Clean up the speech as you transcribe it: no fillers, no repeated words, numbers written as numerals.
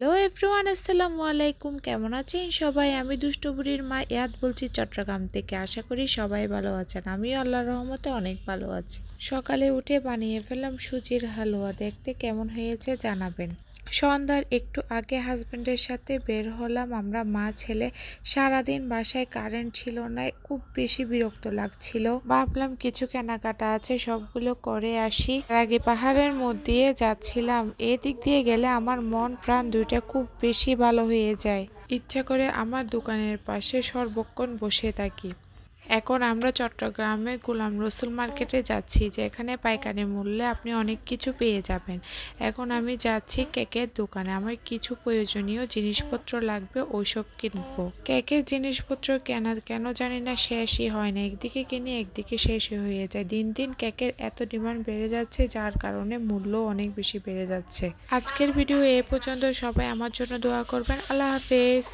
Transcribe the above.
Hello everyone, আসসালামু আলাইকুম। কেমন আছেন সবাই? আমি দুষ্টু বুড়ির মা ইয়াদ বলছি চট্টগ্রাম থেকে। আশা করি সবাই ভালো আছেন। আমিও আল্লাহর রহমতে অনেক ভালো আছি। সকালে উঠে বানিয়ে ফেললাম সুজির হালুয়া। দেখতে কেমন হয়েছে জানাবেন। সন্ধ্যার একটু আগে হাজব্যান্ডের সাথে বের হলাম আমরা মা ছেলে। সারাদিন বাসায় কারেন্ট ছিল না, খুব বেশি বিরক্ত লাগছিল। ভাবলাম কিছু কেনাকাটা আছে, সবগুলো করে আসি। তার আগে পাহাড়ের মধ্যে দিয়ে যাচ্ছিলাম। এদিক দিয়ে গেলে আমার মন প্রাণ দুইটা খুব বেশি ভালো হয়ে যায়। ইচ্ছা করে আমার দোকানের পাশে সর্বক্ষণ বসে থাকি। এখন আমরা চট্টগ্রামে গোলাম রসুল মার্কেটে যাচ্ছি, যেখানে পাইকারি মূল্যে আপনি অনেক কিছু পেয়ে যাবেন। এখন আমি যাচ্ছি কেকের দোকানে। আমার কিছু প্রয়োজনীয় জিনিসপত্র লাগবে, ওইসব কিনবো। কেকের জিনিসপত্র কেনা কেন জানি না শেষই হয় না, একদিকে কিনে একদিকে শেষই হয়ে যায়। দিন দিন কেকের এত ডিমান্ড বেড়ে যাচ্ছে, যার কারণে মূল্য অনেক বেশি বেড়ে যাচ্ছে। আজকের ভিডিও এ পর্যন্ত। সবাই আমার জন্য দোয়া করবেন। আল্লাহ হাফেজ।